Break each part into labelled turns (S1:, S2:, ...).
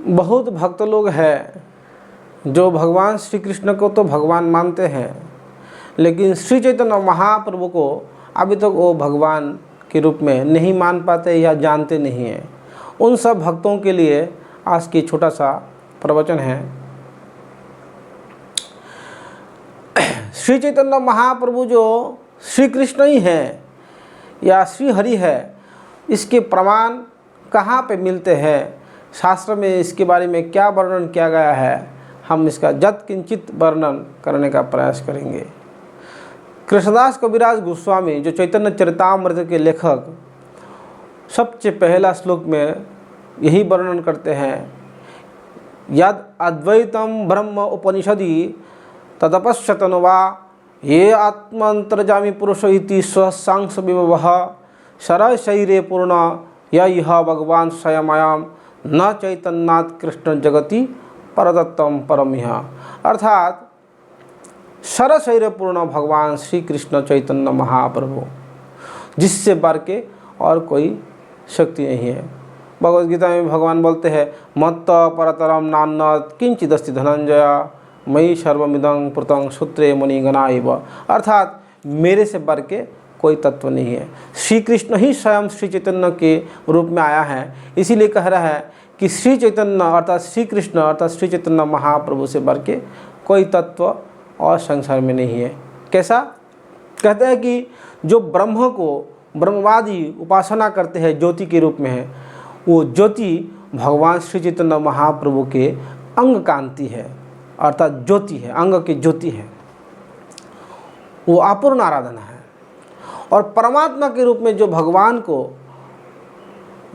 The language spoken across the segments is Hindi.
S1: बहुत भक्त लोग हैं जो भगवान श्री कृष्ण को तो भगवान मानते हैं, लेकिन श्री चैतन्य महाप्रभु को अभी तक वो भगवान के रूप में नहीं मान पाते या जानते नहीं हैं। उन सब भक्तों के लिए आज की छोटा सा प्रवचन है। श्री चैतन्य महाप्रभु जो श्री कृष्ण ही है या श्री हरि है, इसके प्रमाण कहाँ पे मिलते हैं, शास्त्र में इसके बारे में क्या वर्णन किया गया है, हम इसका जत किंचित वर्णन करने का प्रयास करेंगे। कृष्णदास कविराज गोस्वामी जो चैतन्य चरितामृत के लेखक, सबसे पहला श्लोक में यही वर्णन करते हैं, यद अद्वैतम ब्रह्म उपनिषदि तदपश्यतन वा ये आत्मांतर्जामी पुरुष इति स्वसांस विभव शर शरीरे पूर्ण यह भगवान स्वयमायाम न चैतन्यात् कृष्ण जगति परदत्तम परमिह। अर्थात शर शरीर पूर्ण भगवान श्री कृष्ण चैतन्य महाप्रभु, जिससे बढ़ के और कोई शक्ति नहीं है। भगवद गीता में भगवान बोलते हैं, मत्त परतरम नान्यत् किंचिदस्ति धनंजय मयि सर्वमिदं पुरतं सूत्रे मणिगणा इव। अर्थात मेरे से बढ़ के कोई तत्व नहीं है। श्री कृष्ण ही स्वयं श्री चैतन्य के रूप में आया है, इसीलिए कह रहा है कि श्री चैतन्य अर्थात श्री कृष्ण अर्थात श्री चैतन्य महाप्रभु से बढ़ के कोई तत्व और संसार में नहीं है। कैसा? कहते हैं कि जो ब्रह्म को ब्रह्मवादी उपासना करते हैं ज्योति के रूप में है, वो ज्योति भगवान श्री चैतन्य महाप्रभु के अंग कांति है, अर्थात ज्योति है, अंग की ज्योति है, वो अपूर्ण आराधना है। और परमात्मा के रूप में जो भगवान को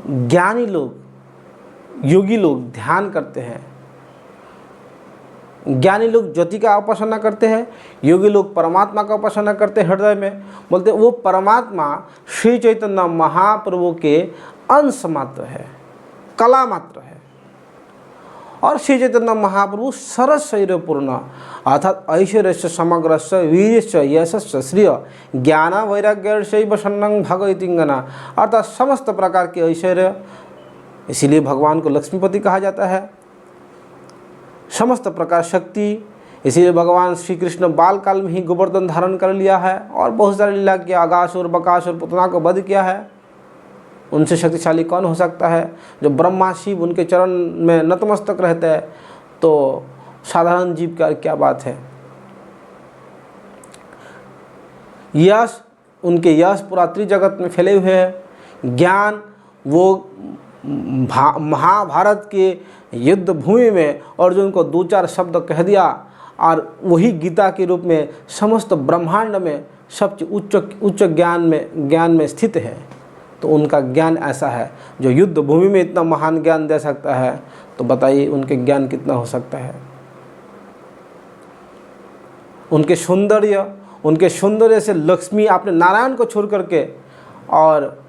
S1: ज्ञानी लोग, योगी लोग ध्यान करते हैं, ज्ञानी लोग ज्योति का उपासना करते हैं, योगी लोग परमात्मा का उपासना करते हैं हृदय में, बोलते वो परमात्मा श्री चैतन्य महाप्रभु के अंश मात्र है, कला मात्र है। और श्री चैतन्य महाप्रभु सरस शरीर पूर्ण अर्थात ऐश्वर्य समग्र वीर यश श्रिय ज्ञान वैराग्य शैव सन्नं भगवतिंगना, अर्थात समस्त प्रकार के ऐश्वर्य, इसीलिए भगवान को लक्ष्मीपति कहा जाता है। समस्त प्रकार शक्ति, इसीलिए भगवान श्री कृष्ण बाल काल में ही गोवर्धन धारण कर लिया है और बहुत सारी लीला किया, अगासुर बकासुर पुतना को वध किया है। उनसे शक्तिशाली कौन हो सकता है? जो ब्रह्मा शिव उनके चरण में नतमस्तक रहते हैं, तो साधारण जीव का क्या बात है। यश, उनके यश पूरा त्रिजगत में फैले हुए हैं। ज्ञान, वो महाभारत के युद्ध भूमि में अर्जुन को दो चार शब्द कह दिया और वही गीता के रूप में समस्त ब्रह्मांड में सबसे उच्च ज्ञान में स्थित है। तो उनका ज्ञान ऐसा है, जो युद्ध भूमि में इतना महान ज्ञान दे सकता है, तो बताइए उनके ज्ञान कितना हो सकता है। उनके सौंदर्य से लक्ष्मी अपने नारायण को छोड़ करके और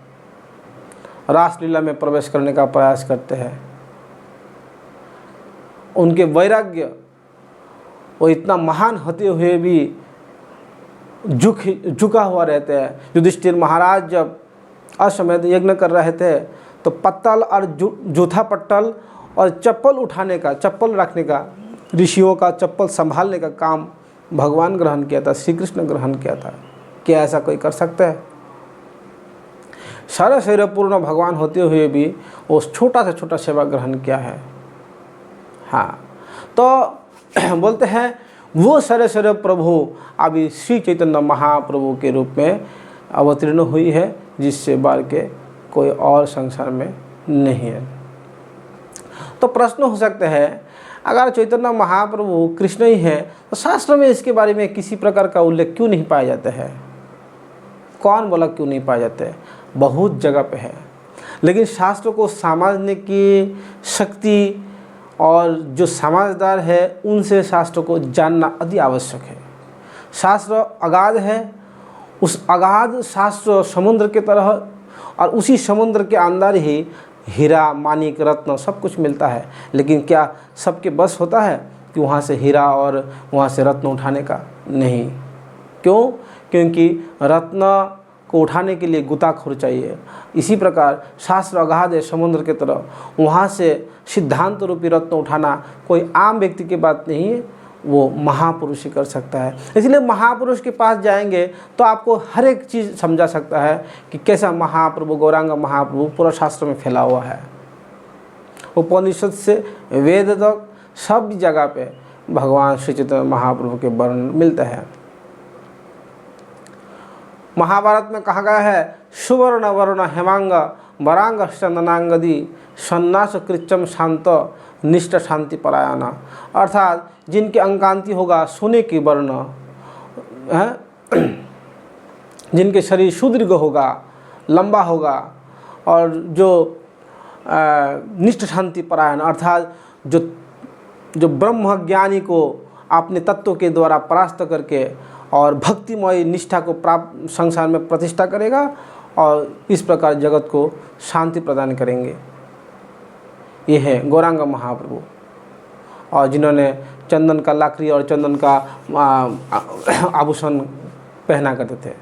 S1: रासलीला में प्रवेश करने का प्रयास करते हैं। उनके वैराग्य, वो इतना महान होते हुए भी झुका हुआ रहते हैं। युधिष्ठिर महाराज जब अश्वमेध यज्ञ कर रहे थे, तो पत्तल और जूथा पट्टल और चप्पल उठाने का, चप्पल रखने का, ऋषियों का चप्पल संभालने का काम भगवान ग्रहण किया था, श्री कृष्ण ग्रहण किया था। क्या ऐसा कोई कर सकता है? सारा शरीर पूर्ण भगवान होते हुए भी वो छोटा से छोटा सेवा ग्रहण किया है। हाँ, तो बोलते हैं वो सारे सारे प्रभु अभी श्री चैतन्य महाप्रभु के रूप में अवतीर्ण हुई है, जिससे बढ़ के कोई और संसार में नहीं है। तो प्रश्न हो सकते हैं, अगर चैतन्य महाप्रभु कृष्ण ही है, तो शास्त्र में इसके बारे में किसी प्रकार का उल्लेख क्यों नहीं पाया जाता है? कौन बोला क्यों नहीं पाया जाता है? बहुत जगह पे है, लेकिन शास्त्र को समझने की शक्ति और जो समझदार है उनसे शास्त्र को जानना अति आवश्यक है। शास्त्र अगाध है, उस अगाध शास्त्र समुद्र के तरह, और उसी समुद्र के अंदर ही हीरा माणिक रत्न सब कुछ मिलता है। लेकिन क्या सबके बस होता है कि वहाँ से हीरा और वहाँ से रत्न उठाने का? नहीं। क्यों? क्योंकि रत्न को उठाने के लिए गुताखोर चाहिए। इसी प्रकार शास्त्र अगाध है समुद्र के तरह, वहाँ से सिद्धांत रूपी रत्न उठाना कोई आम व्यक्ति की बात नहीं है, वो महापुरुष ही कर सकता है। इसलिए महापुरुष के पास जाएंगे तो आपको हर एक चीज़ समझा सकता है कि कैसा महाप्रभु गौरांग महाप्रभु पूरा शास्त्र में फैला हुआ है। उपनिषद से वेद तक सब जगह पे भगवान श्री चैतन्य महाप्रभु के वर्णन मिलते हैं। महाभारत में कहा गया है सुवर्ण वर्ण हेमांग वरांग चंदनांगदी सन्नास कृत्यम शांत निष्ठ शांति परायण, अर्थात जिनके अंकांति होगा सोने की वर्ण है, जिनके शरीर सुदीर्घ होगा, लंबा होगा, और जो निष्ठ शांति परायण अर्थात जो ब्रह्म ज्ञानी को अपने तत्व के द्वारा परास्त करके और भक्तिमय निष्ठा को प्राप्त संसार में प्रतिष्ठा करेगा और इस प्रकार जगत को शांति प्रदान करेंगे। ये है गौरांग महाप्रभु, और जिन्होंने चंदन का लाकड़ी और चंदन का आभूषण पहना करते थे।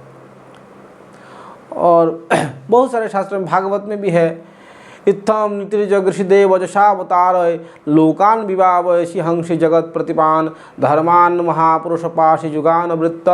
S1: और बहुत सारे शास्त्रों में, भागवत में भी है, इत्थम नीतिर्जगृषिदेव वजसावतार लोकान विवावयसि हंसि जगत प्रतिपान धर्मान महापुरुष पाशि जुगान वृत्त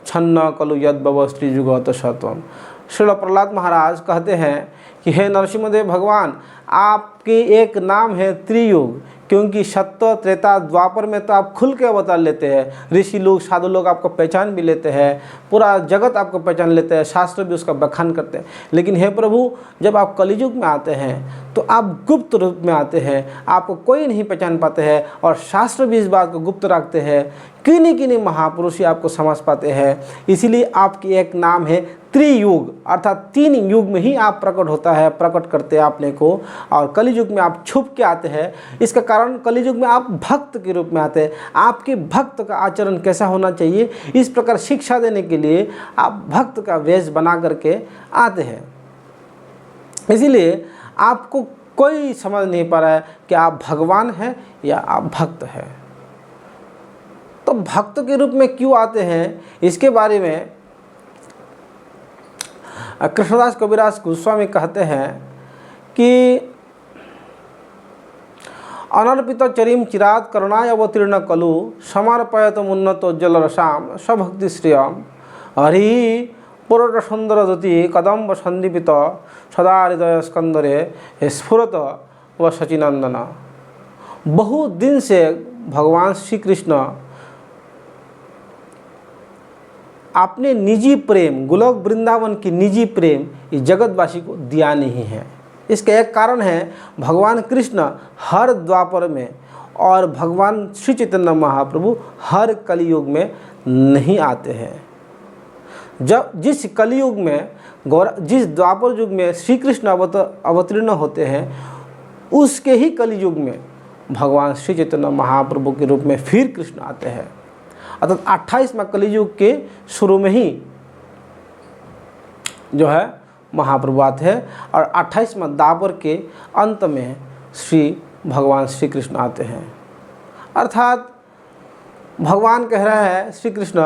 S1: छन्न कलु यद्भवस्त्री जुगत सत्वम। श्रील प्रहलाद महाराज कहते हैं कि हे नरसिंहदेव भगवान, आपके एक नाम है त्रियुग, क्योंकि सत्य त्रेता द्वापर में तो आप खुल के अवतार लेते हैं, ऋषि लोग साधु लोग आपको पहचान भी लेते हैं, पूरा जगत आपको पहचान लेते हैं, शास्त्र भी उसका बखान करते हैं। लेकिन हे प्रभु, जब आप कलियुग में आते हैं तो आप गुप्त रूप में आते हैं, आपको कोई नहीं पहचान पाते हैं, और शास्त्र भी इस बात को गुप्त रखते हैं। किन्हीं महापुरुष ही आपको समझ पाते हैं। इसीलिए आपकी एक नाम है त्रियुग, अर्थात 3 युग में ही आप प्रकट करते हैं अपने को, और कलियुग में आप छुप के आते हैं। इसका कारण कलियुग में आप भक्त के रूप में आते हैं। आपके भक्त का आचरण कैसा होना चाहिए, इस प्रकार शिक्षा देने के लिए आप भक्त का वेश बना करके आते हैं। इसीलिए आपको कोई समझ नहीं पा रहा है कि आप भगवान हैं या आप भक्त हैं। तो भक्त के रूप में क्यों आते हैं, इसके बारे में कृष्णदास कविराज गोस्वामी कहते हैं कि अनर्पित चरीम चिरात करुणाय अवतीर्ण कलु समर्पयत उन्नतोज्जल रसाम स्वभक्ति श्रियम हरि पुरट सुंदर दुति कदम्ब संदीपित सदा हृदय स्कंदरे स्फुरत व सचिनंदन। बहुत दिन से भगवान श्री कृष्ण अपने निजी प्रेम, गोलोक वृंदावन की निजी प्रेम इस जगतवासी को दिया नहीं है। इसका एक कारण है, भगवान कृष्ण हर द्वापर में और भगवान श्री चैतन्य महाप्रभु हर कलियुग में नहीं आते हैं। जब जिस कलियुग में जिस द्वापर युग में श्री कृष्ण अवतीर्ण होते हैं, उसके ही कलियुग में भगवान श्री चैतन्य महाप्रभु के रूप में फिर कृष्ण आते हैं। अर्थात 28वां कलियुग के शुरू में ही जो है महाप्रभु आते हैं, और 28वां द्वापर के अंत में भगवान श्री कृष्ण आते हैं। अर्थात भगवान कह रहा है श्री कृष्ण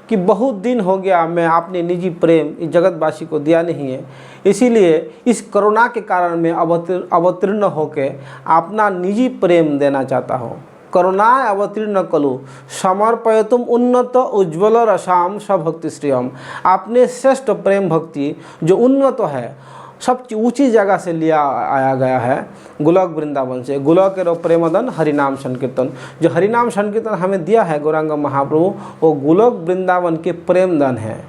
S1: कि बहुत दिन हो गया मैं अपने निजी प्रेम इस जगतवासी को दिया नहीं है, इसीलिए इस करुणा के कारण मैं अवतीर्ण होकर अपना निजी प्रेम देना चाहता हूँ। करुणाय अवतीर्ण कलु समर्पयतुम उन्नत उज्ज्वल रसाम स्वभक्ति श्रियम। आपने श्रेष्ठ प्रेम भक्ति जो उन्नत है, सबसे ऊंची जगह से लिया आया गया है, गोलोक वृंदावन से। गोलोक एरो प्रेमदन हरिनाम संकीर्तन, जो हरिनाम संकीर्तन हमें दिया है गौरांग महाप्रभु, वो गोलोक वृंदावन के प्रेमदन है।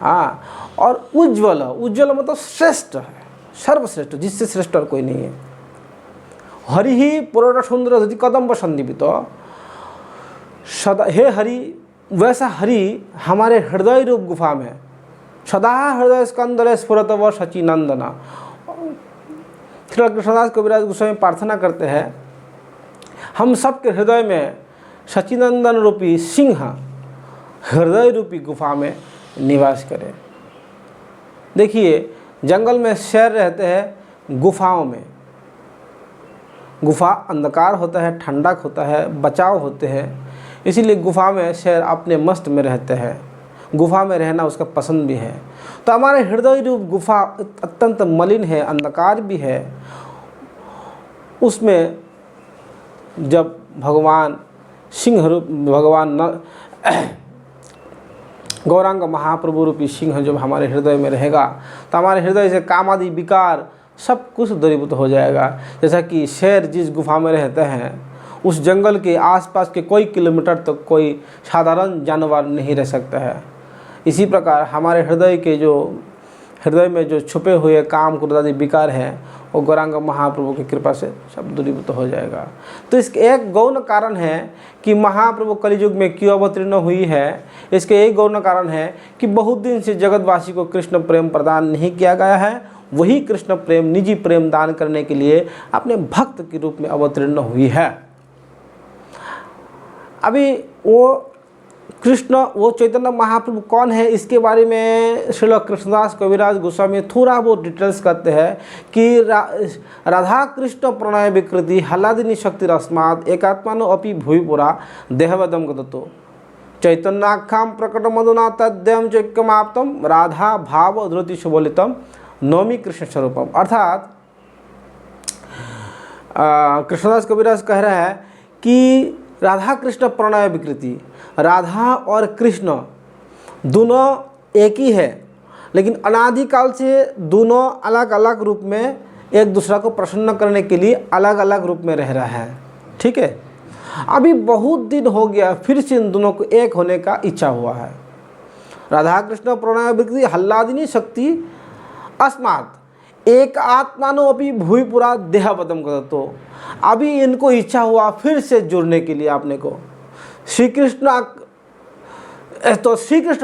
S1: हाँ, और उज्ज्वल, उज्ज्वल मतलब श्रेष्ठ है, सर्वश्रेष्ठ, जिससे श्रेष्ठ और कोई नहीं है। हरि ही पुरट सुंदर धुति कदम्ब संदीपित, सदा हे हरि, वैसा हरि हमारे हृदय रूप गुफा में सदा हृदय स्कंदर स्फुरत व सचिनंदना। श्री कृष्णदास कविराज गोस्वामी प्रार्थना करते हैं, हम सबके हृदय में सचिनंदन रूपी सिंह हृदय रूपी गुफा में निवास करें। देखिए, जंगल में शेर रहते हैं, गुफाओं में गुफा अंधकार होता है, ठंडक होता है, बचाव होते हैं, इसीलिए गुफा में शेर अपने मस्त में रहते हैं। गुफा में रहना उसका पसंद भी है। तो हमारे हृदय रूप गुफा अत्यंत मलिन है, अंधकार भी है। उसमें जब भगवान सिंह रूप भगवान गौरांग महाप्रभु रूपी सिंह जब हमारे हृदय में रहेगा तो हमारे हृदय से काम आदि विकार सब कुछ दूरीभूत हो जाएगा। जैसा कि शेर जिस गुफा में रहते हैं उस जंगल के आसपास के कोई किलोमीटर तक कोई साधारण जानवर नहीं रह सकता है। इसी प्रकार हमारे हृदय में जो छुपे हुए काम क्रोध आदि विकार हैं वो गौरांग महाप्रभु की कृपा से सब दूरीभूत हो जाएगा। तो इसके एक गौण कारण है कि महाप्रभु कलियुग में क्यों अवतीर्ण हुई है। इसके एक गौण कारण है कि बहुत दिन से जगतवासी को कृष्ण प्रेम प्रदान नहीं किया गया है। वही कृष्ण प्रेम निजी प्रेम दान करने के लिए अपने भक्त के रूप में अवतीर्ण हुई है। अभी वो चैतन्य महाप्रभु कौन है, इसके बारे में श्रील कृष्णदास कविराज गोस्वामी थोड़ा बहुत डिटेल्स करते हैं कि राधा कृष्ण प्रणय विकृति हलादिनी शक्ति रस्मात् एकात्मानो अपि भूमिपुरा देहवदम गदतो चैतन्याख्याम प्रकट मधुना तद्यम चैक्यमाप्तम राधा भाव धृति सुबोलितम नौमी कृष्ण स्वरूपम। अर्थात कृष्णदास कविराज कह रहा है कि राधा कृष्ण प्रणय विकृति, राधा और कृष्ण दोनों एक ही है, लेकिन अनादिकाल से दोनों अलग अलग रूप में एक दूसरा को प्रसन्न करने के लिए अलग अलग रूप में रह रहा है। ठीक है, अभी बहुत दिन हो गया फिर से इन दोनों को एक होने का इच्छा हुआ है। राधा कृष्ण प्रणय विकृति हल्लादिनी शक्ति अस्मात् एक आत्मानो अपनी भूमि पूरा देहवदम गदतो। अभी इनको इच्छा हुआ फिर से जुड़ने के लिए आपने को श्री कृष्ण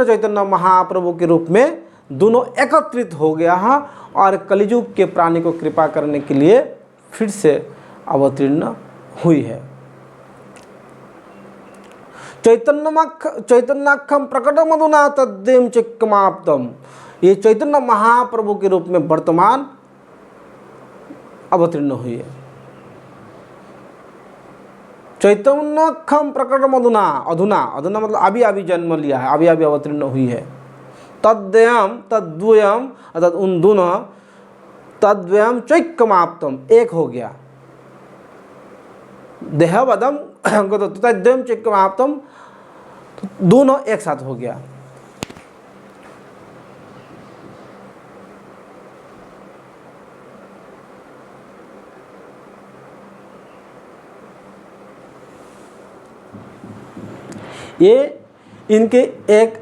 S1: चैतन्य महाप्रभु के रूप में दोनों एकत्रित हो गया है और कलियुग के प्राणी को कृपा करने के लिए फिर से अवतीर्ण हुई है। चैतन्याख्यम प्रकट मधुना तद्देम चिक्कमाप्तम, ये चैतन्य महाप्रभु के रूप में वर्तमान अवतीर्ण हुई है। चैतन्याख्यम प्रकट मधुना, अधुना मतलब अभी जन्म लिया है, अभी अवतीर्ण हुई है। तद्वयम तद्वयम अर्थात उन दोनों तद्वयम चैक्यमाप्तम एक हो गया। देहवदम तद्वयम चैक्यमाप्तम दोनों एक साथ हो गया। ये इनके एक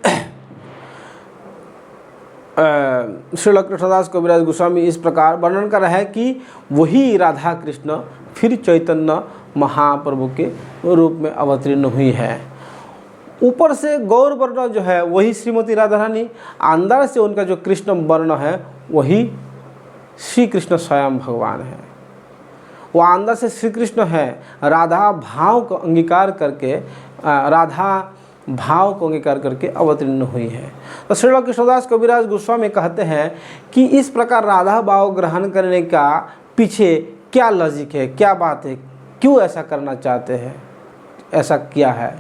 S1: श्रील कृष्णदास कविराज गोस्वामी इस प्रकार वर्णन कर रहा है कि वही राधा कृष्ण फिर चैतन्य महाप्रभु के रूप में अवतीर्ण हुई है। ऊपर से गौर वर्ण जो है वही श्रीमती राधा रानी, अंदर से उनका जो कृष्ण वर्ण है वही श्री कृष्ण स्वयं भगवान है। वो अंदर से श्री कृष्ण है, राधा भाव को अंगीकार करके अवतीर्ण हुई है। तो श्रील कृष्णदास कविराज गोस्वामी कहते हैं कि इस प्रकार राधा भाव ग्रहण करने का पीछे क्या लॉजिक है, क्या बात है, क्यों ऐसा करना चाहते हैं, ऐसा किया है।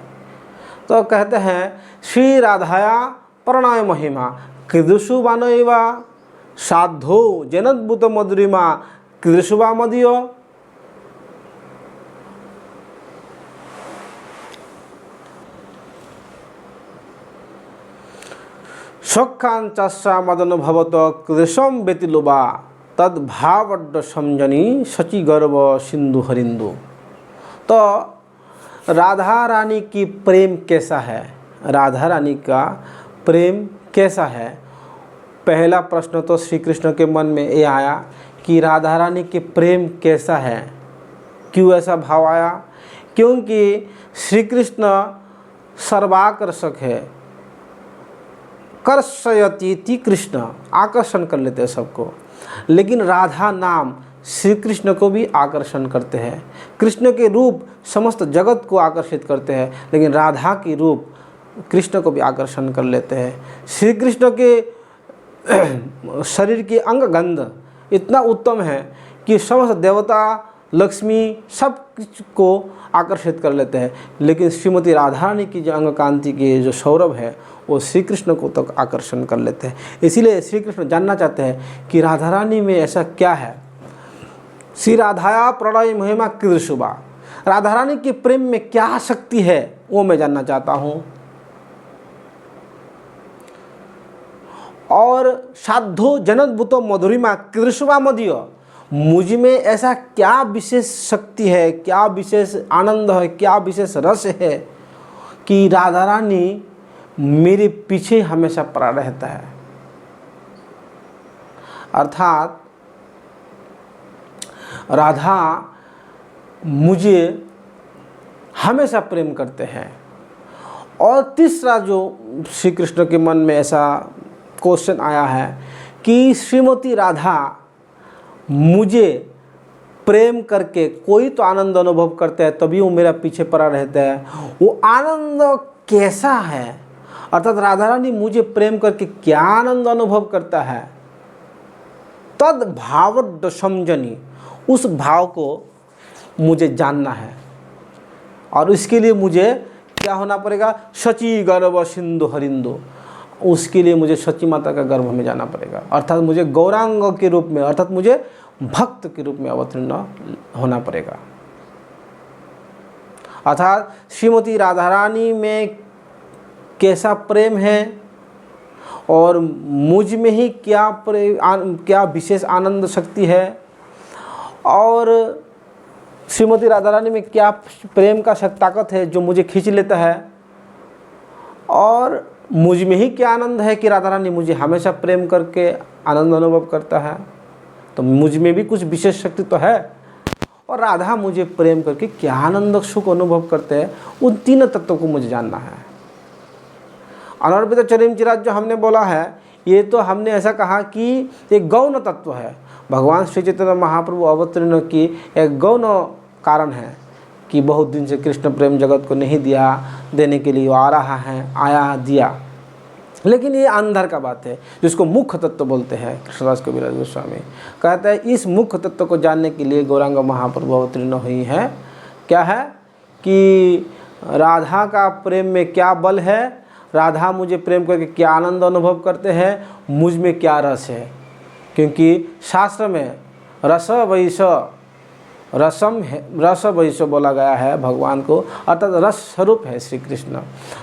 S1: तो कहते हैं श्री राधाया प्रणय महिमा कृदुषु बानैवा साधो जनद्भुत मधुरिमा कृदुषुवा मदियो। सखान चस्सा मदन भवत कृषम व्यतिलोबा तद्भावड्ड समझनी सची गर्भ सिंधु हरिंदु। तो राधा रानी की प्रेम कैसा है, राधा रानी का प्रेम कैसा है। पहला प्रश्न तो श्री कृष्ण के मन में ये आया कि राधा रानी के प्रेम कैसा है, क्यों ऐसा भाव आया। क्योंकि श्री कृष्ण सर्वाकर्षक है, कर्षयति कृष्ण आकर्षण कर लेते हैं सबको, लेकिन राधा नाम श्री कृष्ण को भी आकर्षण करते हैं। कृष्ण के रूप समस्त जगत को आकर्षित करते हैं, लेकिन राधा की रूप कृष्ण को भी आकर्षण कर लेते हैं। श्री कृष्ण के शरीर की अंग गंध इतना उत्तम है कि समस्त देवता लक्ष्मी सब को आकर्षित कर लेते हैं, लेकिन श्रीमती राधा रानी की जो अंग कांति के जो सौरभ है वो श्री कृष्ण को तक आकर्षण कर लेते हैं। इसीलिए श्री कृष्ण जानना चाहते हैं कि राधा रानी में ऐसा क्या है। श्री राधाया प्रणय महिमा कीदृशुभा, राधा रानी के प्रेम में क्या शक्ति है वो मैं जानना चाहता हूँ। और साधो जनद्भुतो मधुरिमा कीदृशुभा मदीय, मुझ में ऐसा क्या विशेष शक्ति है, क्या विशेष आनंद है, क्या विशेष रस है कि राधा रानी मेरे पीछे हमेशा पड़ा रहता है। अर्थात राधा मुझे हमेशा प्रेम करते हैं। और तीसरा जो श्री कृष्ण के मन में ऐसा क्वेश्चन आया है कि श्रीमती राधा मुझे प्रेम करके कोई तो आनंद अनुभव करते हैं, तभी वो मेरा पीछे पड़ा रहता है। वो आनंद कैसा है, अर्थात राधा रानी मुझे प्रेम करके क्या आनंद अनुभव करता है, तद भावड समझनी, उस भाव को मुझे जानना है। और इसके लिए मुझे क्या होना पड़ेगा, शची गर्भ सिंधु हरिंदु, उसके लिए मुझे सची माता का गर्भ में जाना पड़ेगा। अर्थात मुझे गौरांग के रूप में, अर्थात मुझे भक्त के रूप में अवतीर्ण होना पड़ेगा। अर्थात श्रीमती राधा रानी में कैसा प्रेम है और मुझ में ही क्या विशेष आनंद शक्ति है, और श्रीमती राधा रानी में क्या प्रेम का ताकत है जो मुझे खींच लेता है, और मुझ में ही क्या आनंद है कि राधा रानी मुझे हमेशा प्रेम करके आनंद अनुभव करता है। तो मुझ में भी कुछ विशेष शक्ति तो है, और राधा मुझे प्रेम करके क्या आनंद सुख अनुभव करते हैं, उन तीन तत्वों को मुझे जानना है। अनर्पित चरिम चिराज जो हमने बोला है, ये तो हमने ऐसा कहा कि एक गौण तत्व है। भगवान श्री चैतन्य महाप्रभु अवतीर्ण की एक गौण कारण है कि बहुत दिन से कृष्ण प्रेम जगत को नहीं दिया, देने के लिए आ रहा है, आया दिया। लेकिन ये अंदर का बात है, जिसको मुख्य तत्व बोलते हैं। कृष्णदास कविराज गोस्वामी कहते हैं इस मुख्य तत्व को जानने के लिए गौरांग महाप्रभु अवतीर्ण हुई है। क्या है कि राधा का प्रेम में क्या बल है, राधा मुझे प्रेम करके क्या आनंद अनुभव करते हैं, मुझ में क्या रस है। क्योंकि शास्त्र में रस वैश्य बोला गया है भगवान को, अर्थात रस स्वरूप है श्री कृष्ण।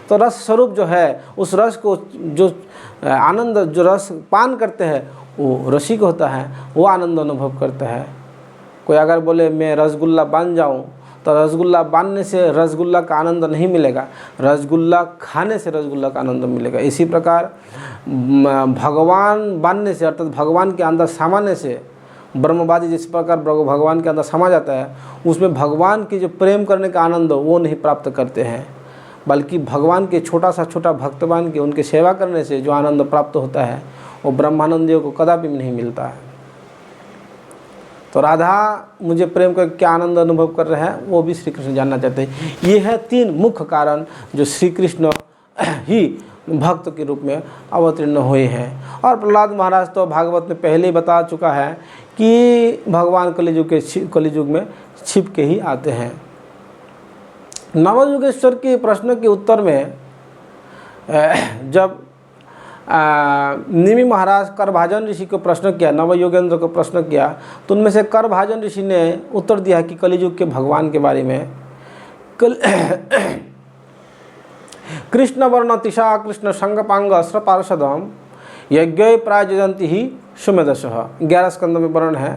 S1: तो रस स्वरूप जो है, उस रस को जो आनंद, जो रस पान करते हैं वो रसिक होता है, वो आनंद अनुभव करता है। कोई अगर बोले मैं रसगुल्ला बन जाऊं, तो रसगुल्ला बांधने से रसगुल्ला का आनंद नहीं मिलेगा, रसगुल्ला खाने से रसगुल्ला का आनंद मिलेगा। इसी प्रकार भगवान बांधने से, अर्थात भगवान के अंदर समाने से, ब्रह्मवादी जिस प्रकार भगवान के अंदर समा जाता है, उसमें भगवान की जो प्रेम करने का आनंद वो नहीं प्राप्त करते हैं, बल्कि भगवान के छोटा भक्तवान के उनके सेवा करने से जो आनंद प्राप्त होता है वो ब्रह्मानंदियों को कदापि नहीं मिलता है। तो राधा मुझे प्रेम कर क्या आनंद अनुभव कर रहे हैं वो भी श्री कृष्ण जानना चाहते हैं। ये है तीन मुख्य कारण जो श्री कृष्ण ही भक्त के रूप में अवतीर्ण हुए हैं। और प्रहलाद महाराज तो भागवत में पहले ही बता चुका है कि भगवान कलियुग में छिप के ही आते हैं। नवयुगेश्वर के प्रश्न के उत्तर में जब निमि महाराज करभाजन ऋषि को प्रश्न किया, नवयोगेंद्र को प्रश्न किया, तो उनमें से करभाजन ऋषि ने उत्तर दिया कि कलियुग के भगवान के बारे में, कृष्ण वर्ण तिशा कृष्ण संगपांग अस्त्र पार्षदम यज्ञ प्रायजंती ही सुमेधस, 11 स्कंद में वर्ण है।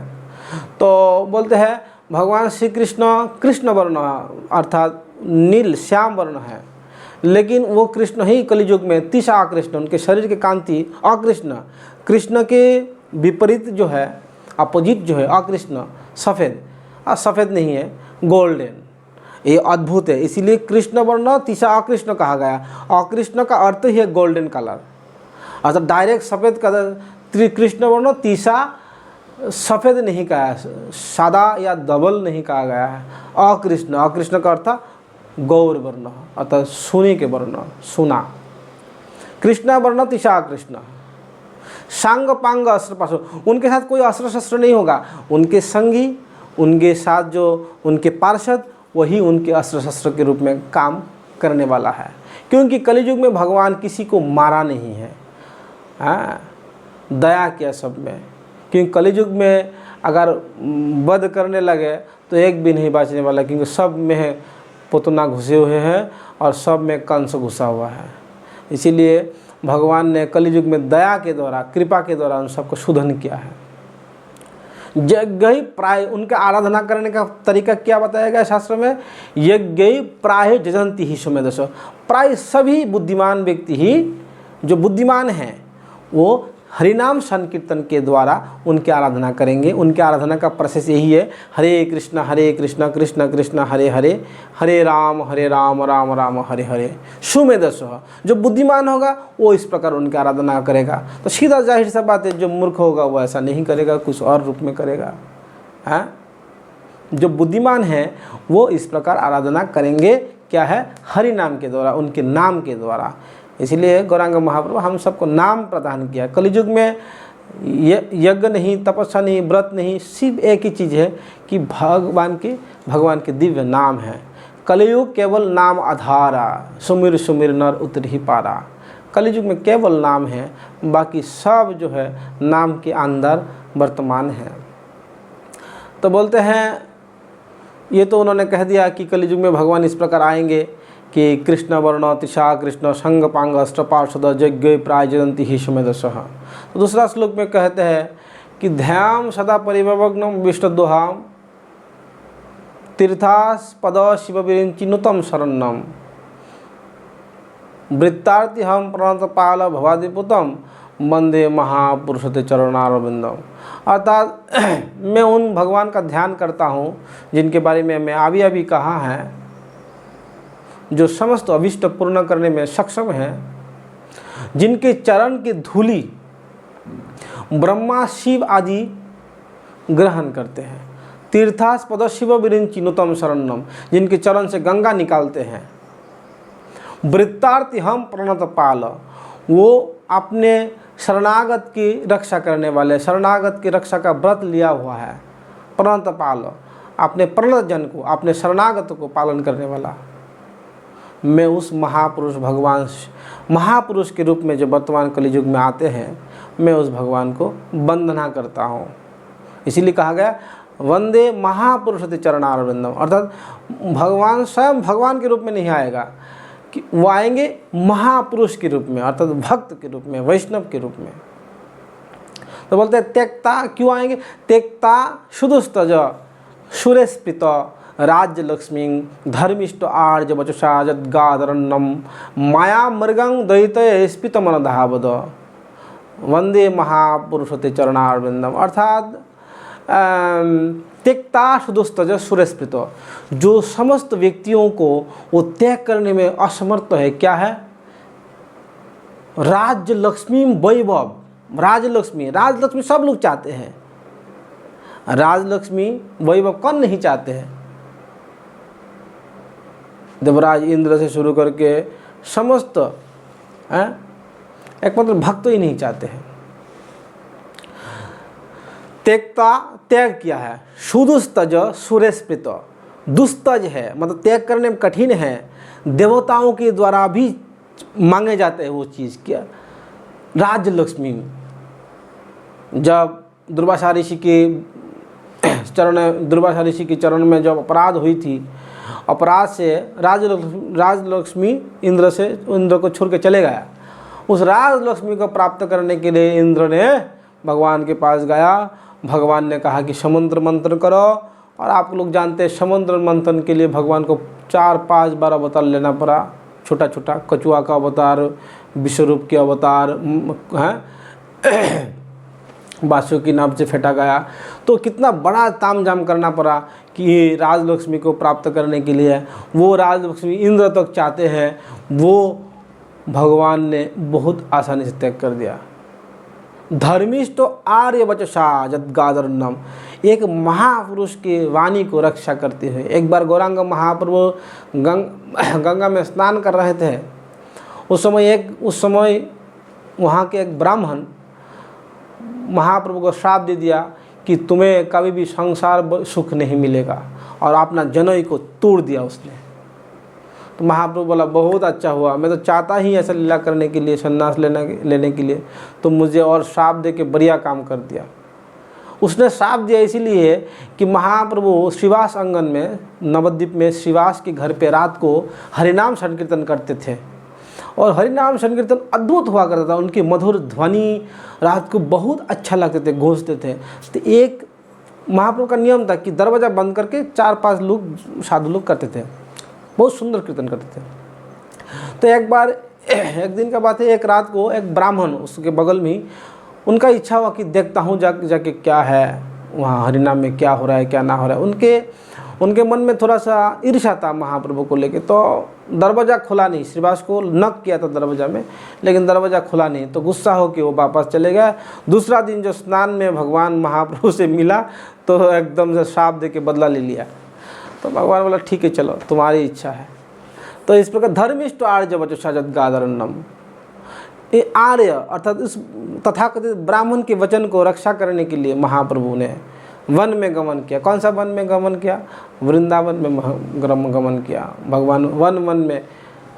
S1: तो बोलते हैं भगवान श्री कृष्ण वर्ण अर्थात नील श्याम वर्ण है, लेकिन वो कृष्ण ही कलियुग में तिशा कृष्ण, उनके शरीर के कांति अकृष्ण, कृष्ण के विपरीत जो है, अपोजिट जो है अकृष्ण, सफ़ेद नहीं है, गोल्डन। ये अद्भुत है, इसीलिए कृष्ण वर्ण तिशा अकृष्ण कहा गया। अकृष्ण का अर्थ ही है गोल्डन कलर, अर्थात डायरेक्ट सफ़ेद का कृष्ण वर्ण तिशा सफ़ेद नहीं कहा, सादा या डबल नहीं कहा गया है। अकृष्ण का अर्थ गौर वर्ण अर्थात सोने के वर्ण, सोना। कृष्ण वर्ण तिशा कृष्ण, सांग पांग अस्त्र पाशु, उनके साथ कोई अस्त्र शस्त्र नहीं होगा, उनके संगी उनके साथ जो उनके पार्षद, वही उनके अस्त्र शस्त्र के रूप में काम करने वाला है। क्योंकि कलियुग में भगवान किसी को मारा नहीं है, दया किया सब में। क्योंकि कलियुग में अगर वध करने लगे तो एक भी नहीं बचने वाला, क्योंकि सब में पुतना घुसे हुए हैं और सब में कंस घुसा हुआ है। इसीलिए भगवान ने कलियुग में दया के द्वारा, कृपा के द्वारा उन सबको शोधन किया है। यज्ञ प्राय, उनका आराधना करने का तरीका क्या बताया गया शास्त्र में? यज्ञ प्राय जजंती ही सुमेधस। प्राय सभी बुद्धिमान व्यक्ति ही, जो बुद्धिमान हैं, वो हरिनाम संकीर्तन के द्वारा उनकी आराधना करेंगे। उनकी आराधना का प्रोसेस यही है, हरे कृष्ण कृष्ण कृष्ण हरे हरे, हरे राम राम राम हरे हरे। सुमेधस, जो बुद्धिमान होगा वो इस प्रकार उनकी आराधना करेगा। तो सीधा जाहिर सा बात है, जो मूर्ख होगा वो ऐसा नहीं करेगा, कुछ और रूप में करेगा। जो बुद्धिमान है वो इस प्रकार आराधना करेंगे, क्या है? हरि नाम के द्वारा, उनके नाम के द्वारा। इसलिए गौरांग महाप्रभु हम सबको नाम प्रदान किया। कलियुग में यज्ञ नहीं, तपस्या नहीं, व्रत नहीं, सिर्फ एक ही चीज़ है कि भगवान के दिव्य नाम है। कलियुग केवल नाम आधारा, सुमिर सुमिर नर उतर ही पारा। कलियुग में केवल नाम है, बाकी सब जो है नाम के अंदर वर्तमान है। तो बोलते हैं, ये तो उन्होंने कह दिया कि कलियुग में भगवान इस प्रकार आएंगे कि कृष्ण वर्ण तिशा कृष्ण संग पांग अष्टपार्षद यज्ञ प्राय जयंती ही सुमेधस। तो दूसरा श्लोक में कहते हैं कि ध्यान सदा परिभवग्नम विष्णुदोहाम तीर्थास पद शिव विरिंचिनुतम शरणम वृत्तार्थी हम प्रणतपाल भवादिपुतम वंदे महापुरुषते चरणारविंदम। अर्थात मैं उन भगवान का ध्यान करता हूँ जिनके बारे में मैं अभी कहा है, जो समस्त अभिष्ट पूर्ण करने में सक्षम हैं, जिनके चरण की धूलि ब्रह्मा शिव आदि ग्रहण करते हैं। तीर्थास्पद शिव विरिंचिनुतम शरणम, जिनके चरण से गंगा निकालते हैं। वृत्तार्थी हम प्रणत पाल, वो अपने शरणागत की रक्षा करने वाले, शरणागत की रक्षा का व्रत लिया हुआ है। प्रणत पाल, अपने प्रणत जन को, अपने शरणागत को पालन करने वाला। मैं उस महापुरुष भगवान, महापुरुष के रूप में जो वर्तमान कलियुग में आते हैं, मैं उस भगवान को वंदना करता हूँ। इसीलिए कहा गया वंदे महापुरुषते चरणारविंदम। अर्थात भगवान स्वयं भगवान के रूप में नहीं आएगा, कि वो आएंगे महापुरुष के रूप में, अर्थात भक्त के रूप में, वैष्णव के रूप में। तो बोलते हैं त्यक्ता, क्यों आएंगे? त्यक्ता शुदुस्तज सुरेस्पित राज्य लक्ष्मी धर्मिष्ठ आर्य वचसा जद्गादरन्नम माया मृगं दैत्य स्पित मन धावद वंदे महापुरुषते चरणारविंदम। अर्थात त्यक्ता सुदुस्तज सुरेस्पित, जो समस्त व्यक्तियों को वो त्याग करने में असमर्थ है। क्या है? राज्य लक्ष्मी वैभव, राजलक्ष्मी सब लोग चाहते हैं। राजलक्ष्मी वैभव कौन नहीं चाहते हैं? देवराज इंद्र से शुरू करके समस्त एकमात्र भक्त ही नहीं चाहते हैं। त्यक्ता, त्याग किया है। सुदुस्तज सुरेस्पित, दुस्तज है, मतलब त्याग करने में कठिन है। देवताओं के द्वारा भी मांगे जाते हैं वो चीज़। क्या? राज्य लक्ष्मी। जब दुर्वासा ऋषि के चरण में जब अपराध हुई थी, अपराध से राजलक्ष्मी इंद्र को छोड़ के चले गया। उस राजलक्ष्मी को प्राप्त करने के लिए इंद्र ने भगवान के पास गया। भगवान ने कहा कि समुद्र मंथन करो, और आप लोग जानते हैं समुद्र मंथन के लिए भगवान को 4-5 बार अवतार लेना पड़ा। छोटा छोटा कछुआ का अवतार, विश्वरूप के अवतार हैं, बासुकी नाम से फेंटा गया। तो कितना बड़ा तामझाम करना पड़ा कि राजलक्ष्मी को प्राप्त करने के लिए। वो राजलक्ष्मी इंद्र तक चाहते हैं, वो भगवान ने बहुत आसानी से त्याग कर दिया। धर्मिष्ठ आर्य वचसा जद्गादरन्नम, एक महापुरुष की वाणी को रक्षा करते हुए। एक बार गौरांग महाप्रभु गंगा में स्नान कर रहे थे। उस समय वहाँ के एक ब्राह्मण महाप्रभु को श्राप दे दिया कि तुम्हें कभी भी संसार सुख नहीं मिलेगा, और अपना जनोई को तोड़ दिया उसने। तो महाप्रभु बोला बहुत अच्छा हुआ, मैं तो चाहता ही ऐसा लीला करने के लिए, संन्यास लेने के लिए, तो मुझे और श्राप दे के बढ़िया काम कर दिया। उसने श्राप दिया इसीलिए कि महाप्रभु श्रीवास आंगन में, नवद्वीप में श्रीवास के घर पे रात को हरिनाम संकीर्तन करते थे, और हरिनाम संकीर्तन अद्भुत हुआ करता था। उनकी मधुर ध्वनि रात को बहुत अच्छा लगते थे, गूंजते थे। तो एक महाप्रभु का नियम था कि दरवाज़ा बंद करके 4-5 लोग साधु लोग करते थे, बहुत सुंदर कीर्तन करते थे। तो एक बार, एक दिन का बात है, एक रात को एक ब्राह्मण उसके बगल में ही, उनका इच्छा हुआ कि देखता हूँ जाके क्या है वहाँ हरिनाम में, क्या हो रहा है क्या ना हो रहा है। उनके मन में थोड़ा सा ईर्ष्या था महाप्रभु को लेके। तो दरवाज़ा खुला नहीं, श्रीवास को नॉक किया था दरवाज़ा में, लेकिन दरवाज़ा खुला नहीं। तो गुस्सा हो कि वो वापस चले गए। दूसरा दिन जो स्नान में भगवान महाप्रभु से मिला तो एकदम से श्राप दे के बदला ले लिया। तो भगवान बोला ठीक है चलो तुम्हारी इच्छा है। तो इस प्रकार धर्मिष्ठ आर्य वचसा जद्गादरण्यम, ये आर्य अर्थात इस तथाकथित ब्राह्मण के वचन को रक्षा करने के लिए महाप्रभु ने वन में गमन किया। कौन सा वन में गमन किया? वृंदावन में गमन किया। भगवान वन में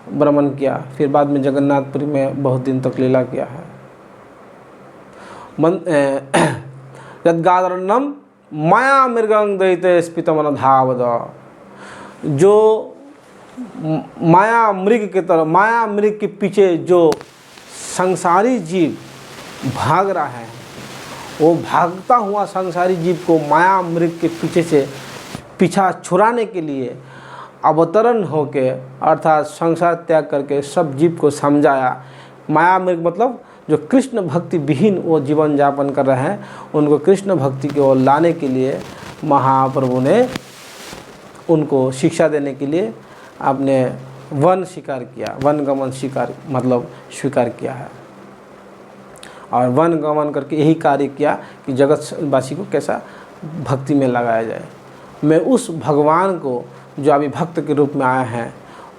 S1: भ्रमण किया, फिर बाद में जगन्नाथपुरी में बहुत दिन तक लीला किया है। यद्गादरण्यम माया मृगं दयिते स्फीतमन धावद, जो माया मृग की तरह, माया मृग के पीछे जो संसारी जीव भाग रहा है, वो भागता हुआ संसारी जीव को माया मृग के पीछे से पीछा छुड़ाने के लिए अवतरण होके, अर्थात संसार त्याग करके सब जीव को समझाया। माया मृग मतलब जो कृष्ण भक्ति विहीन वो जीवन यापन कर रहे हैं, उनको कृष्ण भक्ति की ओर लाने के लिए महाप्रभु ने उनको शिक्षा देने के लिए आपने वन स्वीकार किया, वन गमन स्वीकार किया है। और वन गमन करके यही कार्य किया कि जगतवासी को कैसा भक्ति में लगाया जाए। मैं उस भगवान को जो अभी भक्त के रूप में आया है,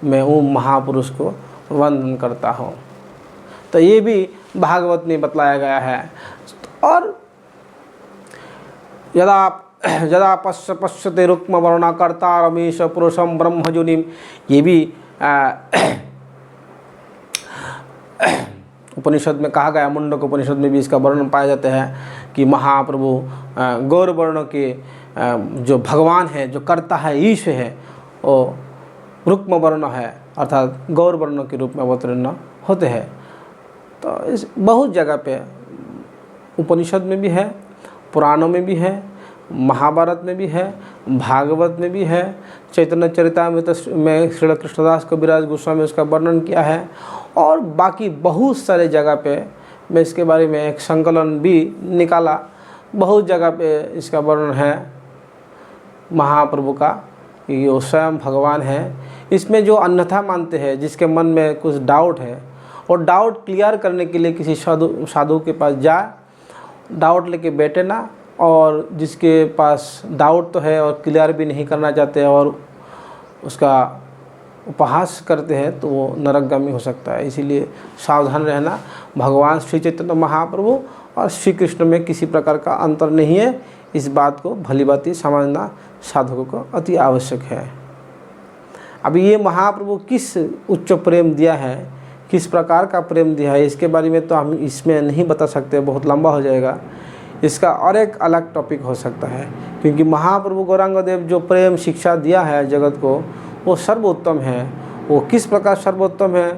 S1: मैं वो महापुरुष को वंदन करता हूँ। तो ये भी भागवत में बतलाया गया है। और यदा पश्यते रुक्म वर्णा कर्ता रमेश पुरुषम ब्रह्मजुनिम, ये भी उपनिषद में कहा गया, मुंडक उपनिषद में भी इसका वर्णन पाया जाता है कि महाप्रभु गौर वर्ण के जो भगवान है, जो करता है, ईश है, वो रुक्म वर्ण है, अर्थात गौर वर्ण के रूप में अवतीर्ण होते हैं। तो इस बहुत जगह पे उपनिषद में भी है, पुराणों में भी है, महाभारत में भी है, भागवत में भी है, चैतन्य चरितामृत में श्री कृष्णदास कविराज गोस्वामी उसका वर्णन किया है, और बाकी बहुत सारे जगह पे मैं इसके बारे में एक संकलन भी निकाला। बहुत जगह पे इसका वर्णन है महाप्रभु का कि वो स्वयं भगवान है। इसमें जो अन्यथा मानते हैं, जिसके मन में कुछ डाउट है, और डाउट क्लियर करने के लिए किसी साधु के पास जाए, डाउट लेके बैठे ना, और जिसके पास डाउट तो है और क्लियर भी नहीं करना चाहते और उसका उपहास करते हैं, तो वो नरकगामी हो सकता है। इसीलिए सावधान रहना। भगवान श्री चैतन्य महाप्रभु और श्री कृष्ण में किसी प्रकार का अंतर नहीं है, इस बात को भली भांति समझना साधकों को अति आवश्यक है। अभी ये महाप्रभु किस उच्च प्रेम दिया है, किस प्रकार का प्रेम दिया है, इसके बारे में तो हम इसमें नहीं बता सकते, बहुत लंबा हो जाएगा। इसका और एक अलग टॉपिक हो सकता है, क्योंकि महाप्रभु गौरांग देव जो प्रेम शिक्षा दिया है जगत को, वो सर्वोत्तम है। वो किस प्रकार सर्वोत्तम है,